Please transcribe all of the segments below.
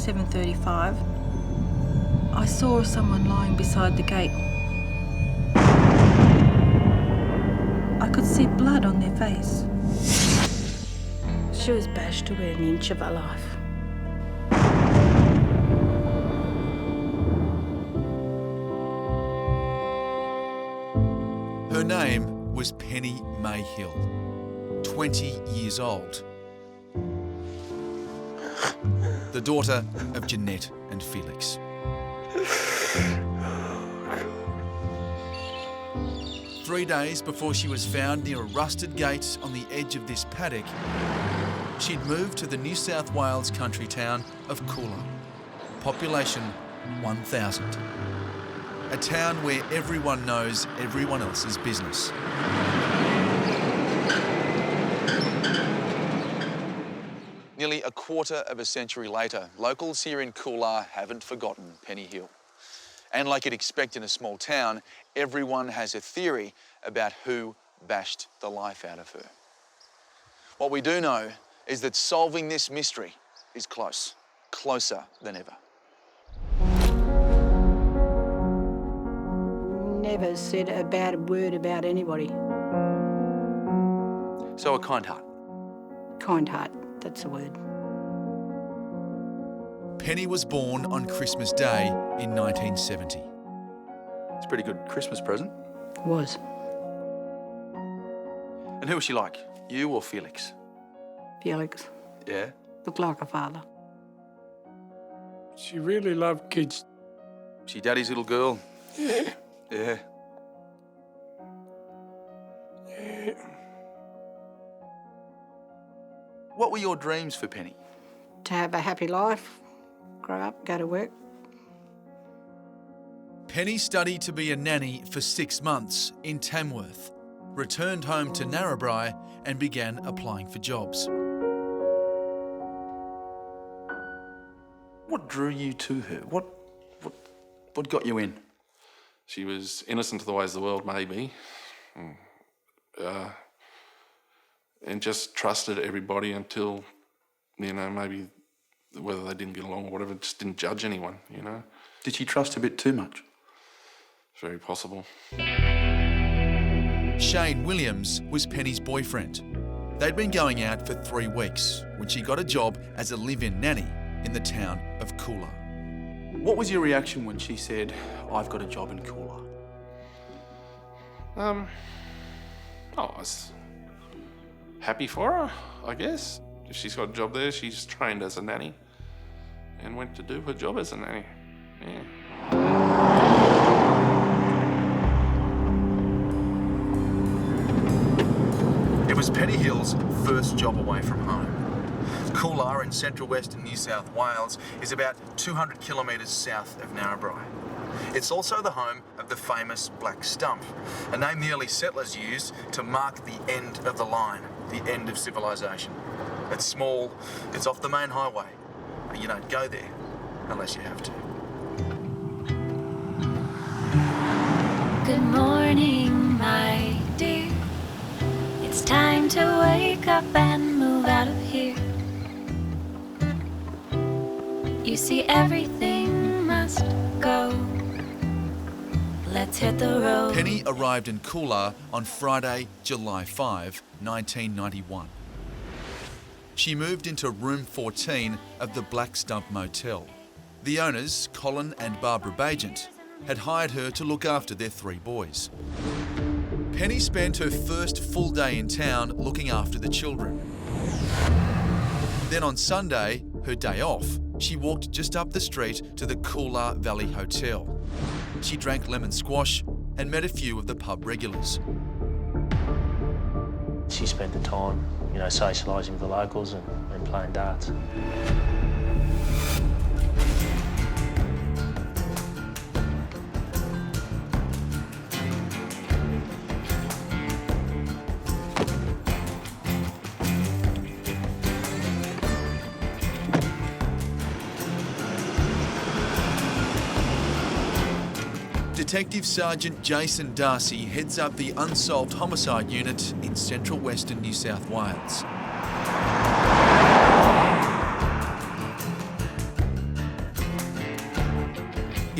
7:35, I saw someone lying beside the gate. I could see blood on their face. She was bashed to within an inch of her life. Her name was Penny Mayhill, 20 years old. The daughter of Jeanette and Felix. Three days before she was found near a rusted gate on the edge of this paddock, she'd moved to the New South Wales country town of Coolah. Population 1,000. A town where everyone knows everyone else's business. Nearly a quarter of a century later, locals here in Coolah haven't forgotten Penny Hill. And like you'd expect in a small town, everyone has a theory about who bashed the life out of her. What we do know is that solving this mystery is close, closer than ever. Never said a bad word about anybody. So a kind heart. Kind heart, that's the word. Penny was born on Christmas Day in 1970. It's a pretty good Christmas present. Was. And who was she like? You or Felix? Felix. Yeah? Looked like a father. She really loved kids. She daddy's little girl? Yeah. Yeah. Yeah. What were your dreams for Penny? To have a happy life, grow up, go to work. Penny studied to be a nanny for 6 months in Tamworth, returned home to Narrabri and began applying for jobs. What drew you to her? What got you in? She was innocent to the ways of the world, maybe. And just trusted everybody until, maybe whether they didn't get along or whatever, just didn't judge anyone, Did she trust a bit too much? It's very possible. Shane Williams was Penny's boyfriend. They'd been going out for 3 weeks when she got a job as a live-in nanny in the town of Coolah. What was your reaction when she said, "I've got a job in Coolah"? I was happy for her, I guess. If she's got a job there, she's trained as a nanny and went to do her job as a nanny. Yeah. It was Penny Hill's first job away from home. Coolah in central western New South Wales is about 200 kilometres south of Narrabri. It's also the home of the famous Black Stump, a name the early settlers used to mark the end of the line, the end of civilization. It's small, it's off the main highway, and you don't go there unless you have to. Good morning, my dear. It's time to wake up and move out of here. You see, everything must go. Let's hit the road. Penny arrived in Coolah on Friday, July 5, 1991. She moved into room 14 of the Black Stump Motel. The owners, Colin and Barbara Bagent, had hired her to look after their 3 boys. Penny spent her first full day in town looking after the children. Then on Sunday, her day off, she walked just up the street to the Coolah Valley Hotel. She drank lemon squash and met a few of the pub regulars. She spent the time, socialising with the locals and playing darts. Detective Sergeant Jason Darcy heads up the Unsolved Homicide Unit in central western New South Wales.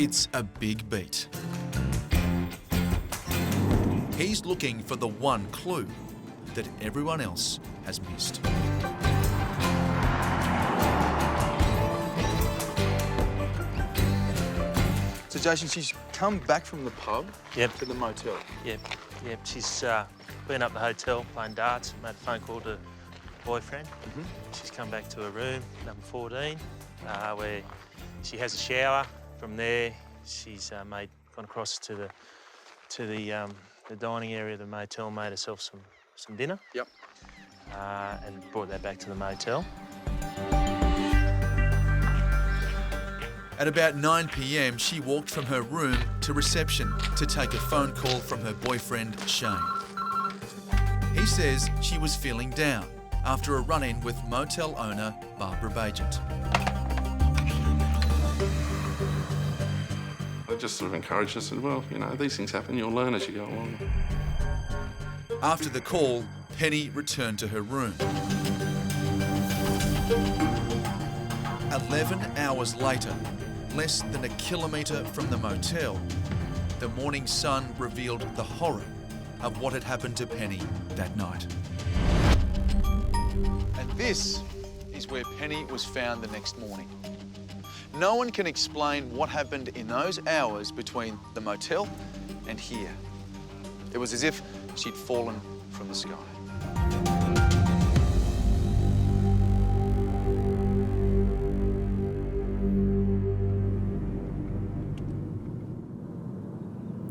It's a big beat. He's looking for the one clue that everyone else has missed. So Jason, she's come back from the pub Yep. to the motel. Yep. She's been up the hotel playing darts, made a phone call to her boyfriend. She's come back to her room, number 14, where she has a shower. From there, she's gone across to the dining area of the motel, made herself some dinner. Yep. And brought that back to the motel. At about 9 p.m, she walked from her room to reception to take a phone call from her boyfriend, Shane. He says she was feeling down after a run-in with motel owner Barbara Bagent. I just sort of encouraged her and said, well, you know, these things happen, you'll learn as you go along. After the call, Penny returned to her room. 11 hours later, less than a kilometre from the motel, the morning sun revealed the horror of what had happened to Penny that night. And this is where Penny was found the next morning. No one can explain what happened in those hours between the motel and here. It was as if she'd fallen from the sky.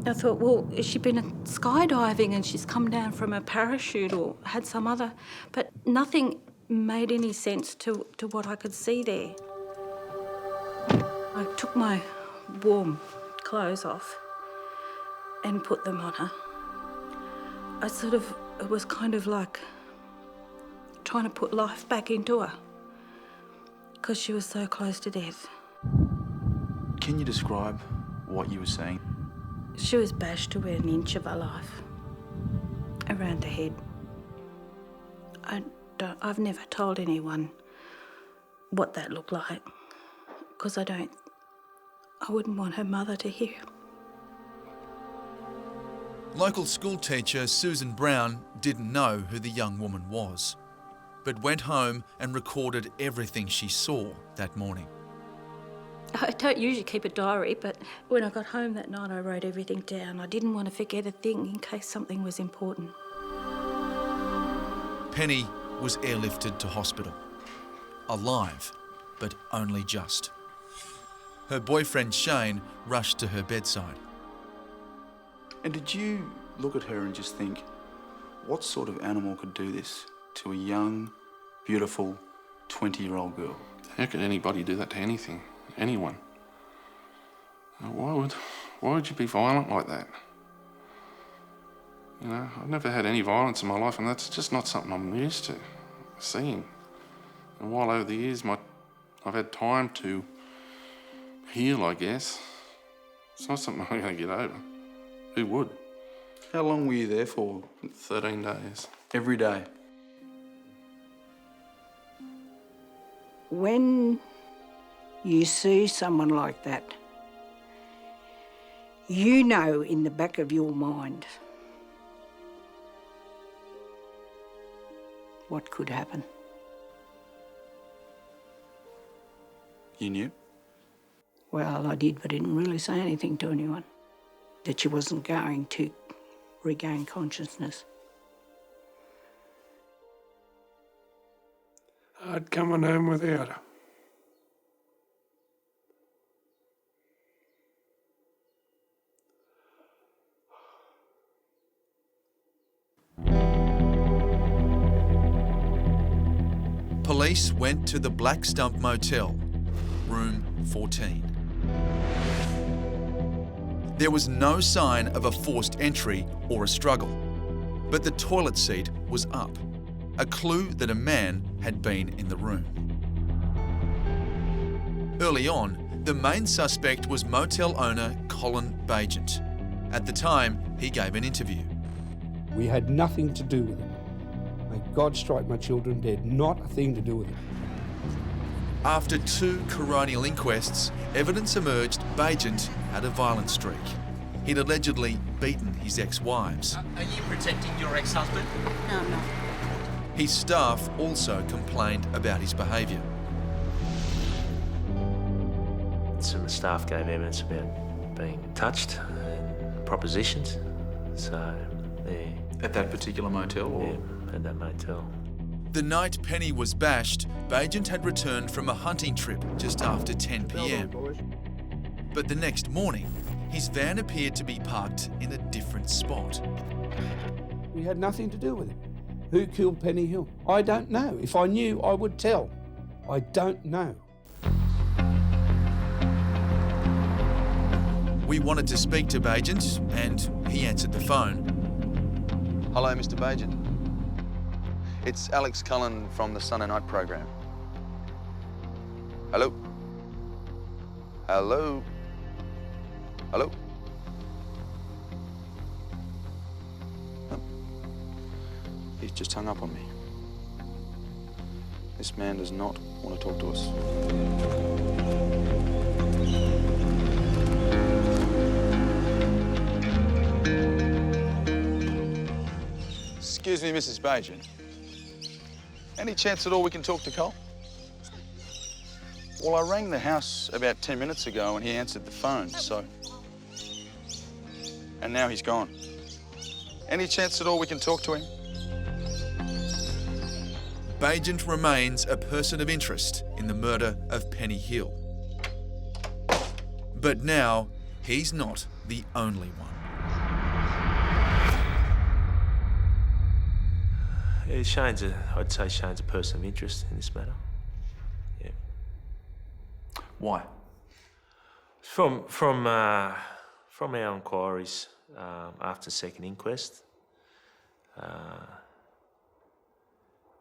I thought, well, has she been skydiving and she's come down from a parachute or had some other... But nothing made any sense to what I could see there. I took my warm clothes off and put them on her. It was kind of like trying to put life back into her because she was so close to death. Can you describe what you were seeing? She was bashed to within an inch of her life, around her head. I've never told anyone what that looked like, because I wouldn't want her mother to hear. Local school teacher Susan Brown didn't know who the young woman was, but went home and recorded everything she saw that morning. I don't usually keep a diary, but when I got home that night, I wrote everything down. I didn't want to forget a thing in case something was important. Penny was airlifted to hospital, alive, but only just. Her boyfriend Shane rushed to her bedside. And did you look at her and just think, what sort of animal could do this to a young, beautiful 20-year-old girl? How could anybody do that to anything? Anyone? Why would you be violent like that? You know, I've never had any violence in my life, and that's just not something I'm used to seeing. And while over the years I've had time to heal, I guess, it's not something I'm going to get over. Who would? How long were you there for? 13 days. Every day? When you see someone like that, you know in the back of your mind what could happen. You knew? Well, I did, but I didn't really say anything to anyone, that she wasn't going to regain consciousness. I'd come on home without her. Police went to the Black Stump Motel, room 14. There was no sign of a forced entry or a struggle, but the toilet seat was up, a clue that a man had been in the room. Early on, the main suspect was motel owner Colin Bagent. At the time, he gave an interview. We had nothing to do with it. May God strike my children dead, not a thing to do with it. After 2 coronial inquests, evidence emerged Bagent had a violent streak. He'd allegedly beaten his ex-wives. Are you protecting your ex-husband? No, I'm not. His staff also complained about his behaviour. Some of the staff gave evidence about being touched and propositions. So, yeah. At that particular motel? Or? Yeah, at that motel. The night Penny was bashed, Bagent had returned from a hunting trip just after 10 p.m. But the next morning, his van appeared to be parked in a different spot. We had nothing to do with it. Who killed Penny Hill? I don't know. If I knew, I would tell. I don't know. We wanted to speak to Bagent, and he answered the phone. Hello, Mr. Bagent. It's Alex Cullen from the Sunday Night program. Hello? Hello? Hello? Oh. He's just hung up on me. This man does not want to talk to us. Excuse me, Mrs. Bagent. Any chance at all we can talk to Cole? Well, I rang the house about 10 minutes ago and he answered the phone, so... And now he's gone. Any chance at all we can talk to him? Bagent remains a person of interest in the murder of Penny Hill. But now, he's not the only one. Yeah, I'd say Shane's a person of interest in this matter. Yeah. Why? From our inquiries after second inquest,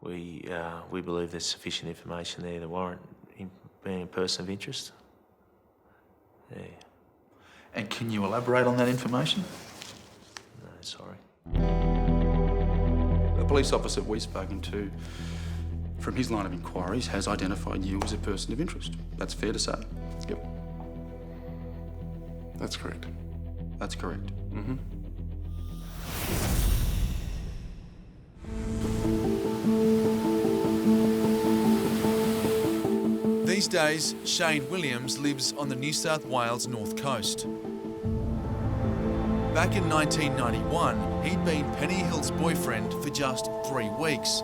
we believe there's sufficient information there to warrant him being a person of interest. Yeah. And can you elaborate on that information? No, sorry. The police officer we've spoken to, from his line of inquiries, has identified you as a person of interest. That's fair to say? Yep. That's correct. That's correct. Mm-hmm. These days, Shane Williams lives on the New South Wales North Coast. Back in 1991, he'd been Penny Hill's boyfriend for just 3 weeks,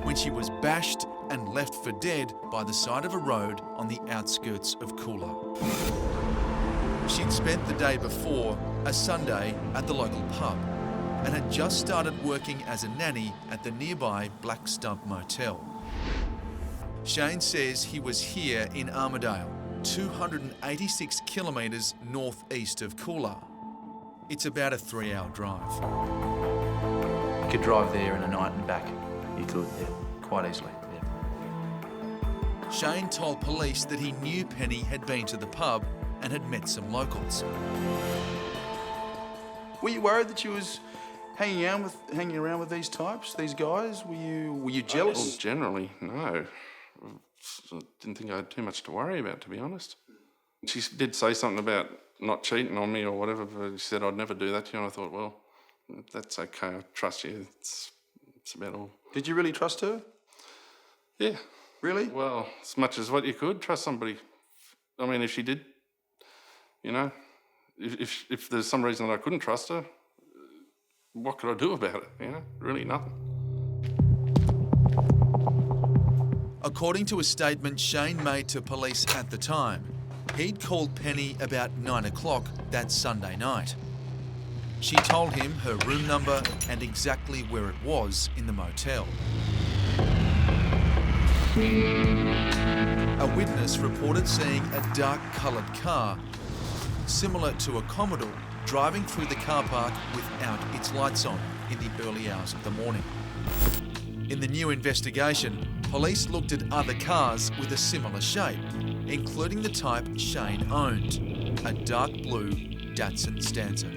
when she was bashed and left for dead by the side of a road on the outskirts of Coolah. She'd spent the day before, a Sunday, at the local pub, and had just started working as a nanny at the nearby Black Stump Motel. Shane says he was here in Armidale, 286 kilometres northeast of Coolah. It's about a 3-hour drive. You could drive there in a night and back. You could, yeah. Quite easily. Yeah. Shane told police that he knew Penny had been to the pub and had met some locals. Were you worried that you was hanging around with these types, these guys? Were you jealous? Well, generally, no. I didn't think I had too much to worry about, to be honest. She did say something about not cheating on me or whatever, but she said I'd never do that to you, and I thought, well, that's okay, I trust you. It's about all. Did you really trust her? Yeah. Really? Well, as much as what you could trust somebody. I mean, if she did, you know, if there's some reason that I couldn't trust her, what could I do about it, you know? Really nothing. According to a statement Shane made to police at the time, he'd called Penny about 9 o'clock that Sunday night. She told him her room number and exactly where it was in the motel. A witness reported seeing a dark-coloured car, similar to a Commodore, driving through the car park without its lights on in the early hours of the morning. In the new investigation, police looked at other cars with a similar shape, including the type Shane owned, a dark blue Datsun Stanza.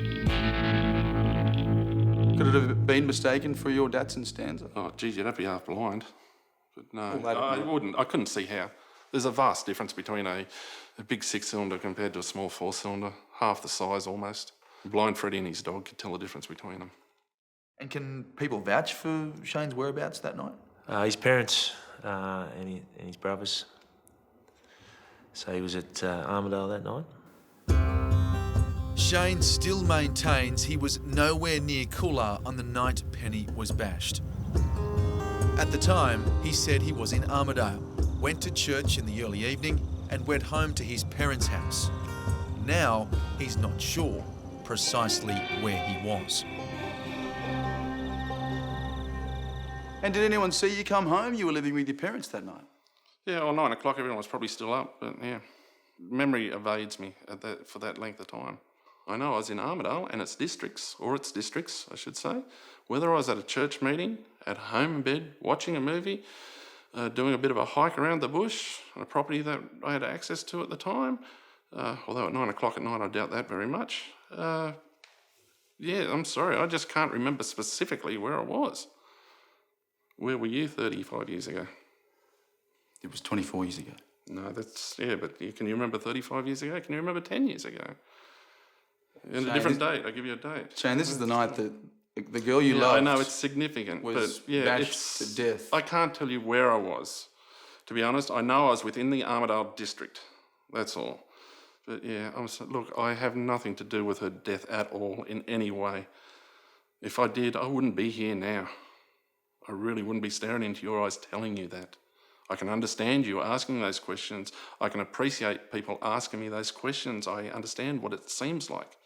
Could it have been mistaken for your Datsun Stanza? Oh, geez, you'd have to be half blind. But no, Well, I wouldn't. I couldn't see how. There's a vast difference between a big 6-cylinder compared to a small 4-cylinder, half the size almost. Blind Freddie and his dog could tell the difference between them. And can people vouch for Shane's whereabouts that night? His parents and his brothers. So he was at Armadale that night. Shane still maintains he was nowhere near Coolah on the night Penny was bashed. At the time, he said he was in Armadale, went to church in the early evening and went home to his parents' house. Now, he's not sure precisely where he was. And did anyone see you come home? You were living with your parents that night. Yeah, well, 9 o'clock, everyone was probably still up, but yeah. Memory evades me for that length of time. I know I was in Armadale and its districts, I should say. Whether I was at a church meeting, at home in bed, watching a movie, doing a bit of a hike around the bush on a property that I had access to at the time, although at 9 o'clock at night I doubt that very much. Yeah, I'm sorry, I just can't remember specifically where I was. Where were you 35 years ago? It was 24 years ago. No, but can you remember 35 years ago? Can you remember 10 years ago? And a different date, I'll give you a date. Shane, this is the night that the girl you loved... I know, it's significant, was but yeah, bashed to death. I can't tell you where I was. To be honest, I know I was within the Armadale district, that's all. But yeah, look, I have nothing to do with her death at all in any way. If I did, I wouldn't be here now. I really wouldn't be staring into your eyes telling you that. I can understand you asking those questions. I can appreciate people asking me those questions. I understand what it seems like.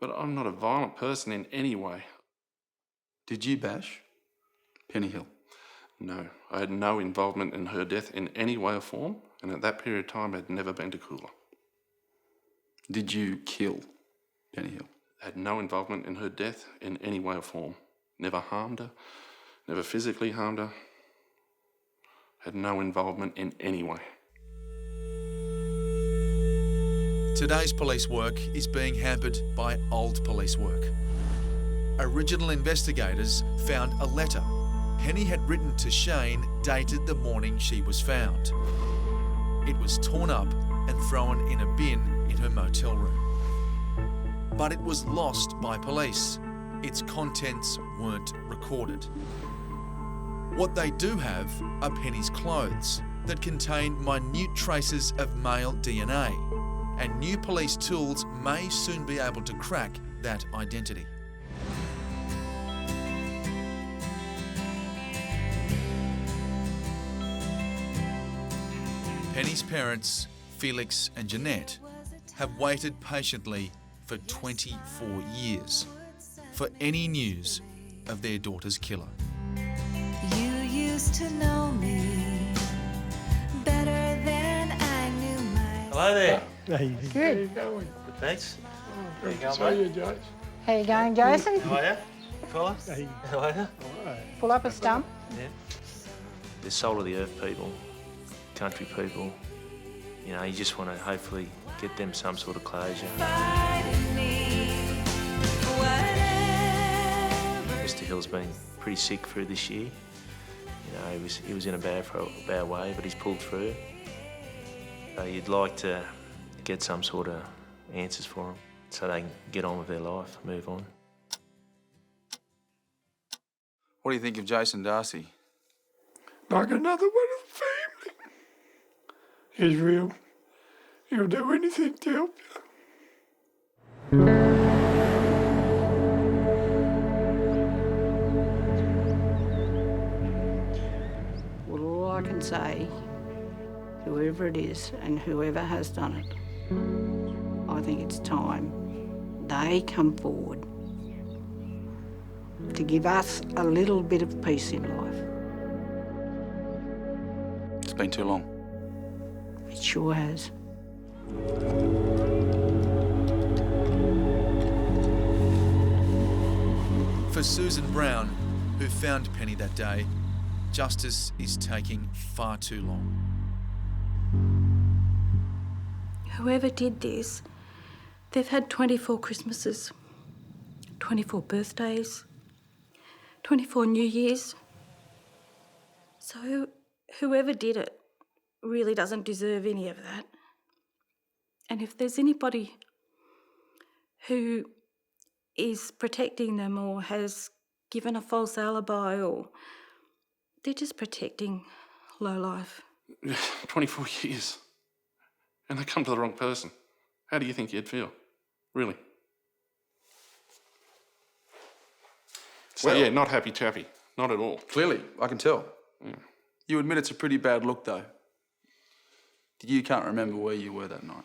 But I'm not a violent person in any way. Did you bash Penny Hill? No, I had no involvement in her death in any way or form, and at that period of time I had never been to Coolah. Did you kill Penny Hill? I had no involvement in her death in any way or form. Never harmed her, never physically harmed her. Had no involvement in any way. Today's police work is being hampered by old police work. Original investigators found a letter Penny had written to Shane dated the morning she was found. It was torn up and thrown in a bin in her motel room. But it was lost by police. Its contents weren't recorded. What they do have are Penny's clothes that contain minute traces of male DNA, and new police tools may soon be able to crack that identity. Penny's parents, Felix and Jeanette, have waited patiently for 24 years for any news of their daughter's killer. You used to know me better than I knew myself. Hello there. Hey, Good. How you going? Good, thanks. How you going, are you, mate? Joyce? How you going, Jason? How are you? Fella? Hey. How are you? Pull up a stump. Yeah. They're soul of the earth people, country people. You know, you just want to hopefully get them some sort of closure. Mr. Hill's been pretty sick through this year. You know, he was in a bad way, but he's pulled through. You'd like to get some sort of answers for him so they can get on with their life, move on. What do you think of Jason Darcy? Like another one of the family. He's real. He'll do anything to help you. Well, all I can say, whoever it is and whoever has done it, I think it's time they come forward to give us a little bit of peace in life. It's been too long. It sure has. For Susan Brown, who found Penny that day, justice is taking far too long. Whoever did this, they've had 24 Christmases, 24 birthdays, 24 New Years. So whoever did it really doesn't deserve any of that. And if there's anybody who is protecting them or has given a false alibi, or they're just protecting lowlife. 24 years. And they come to the wrong person. How do you think you'd feel? Really? So, Well- yeah, not happy chappy. Not at all. Clearly, I can tell. Yeah. You admit it's a pretty bad look, though. You can't remember where you were that night.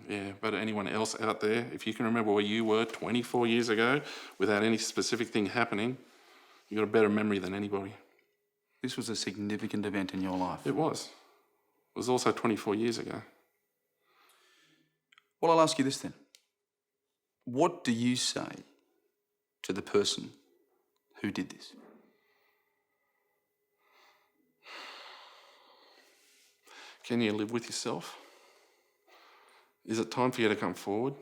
Yeah, but anyone else out there, if you can remember where you were 24 years ago without any specific thing happening, you've got a better memory than anybody. This was a significant event in your life. It was. It was also 24 years ago. Well, I'll ask you this then. What do you say to the person who did this? Can you live with yourself? Is it time for you to come forward?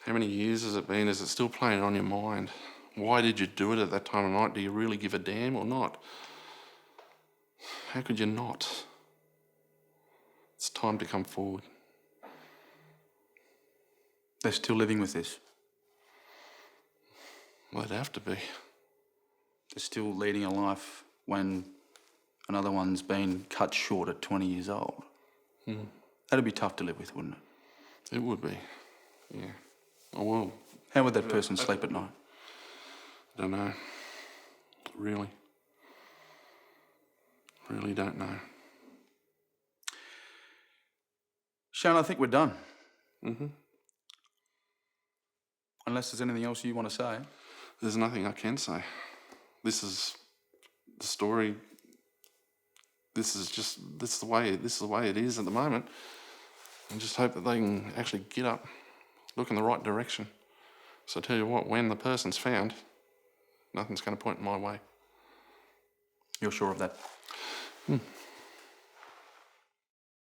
How many years has it been? Is it still playing on your mind? Why did you do it at that time of night? Do you really give a damn or not? How could you not? It's time to come forward. They're still living with this. Well, they'd have to be. They're still leading a life when another one's been cut short at 20 years old. That'd be tough to live with, wouldn't it? It would be, yeah. Oh, well. How would that person sleep at night? Don't know. Really. Really don't know. Shane, I think we're done. Mm-hmm. Unless there's anything else you want to say. There's nothing I can say. This is the story. This is the way it is at the moment. And just hope that they can actually get up, look in the right direction. So I tell you what, when the person's found, nothing's going to point my way. You're sure of that?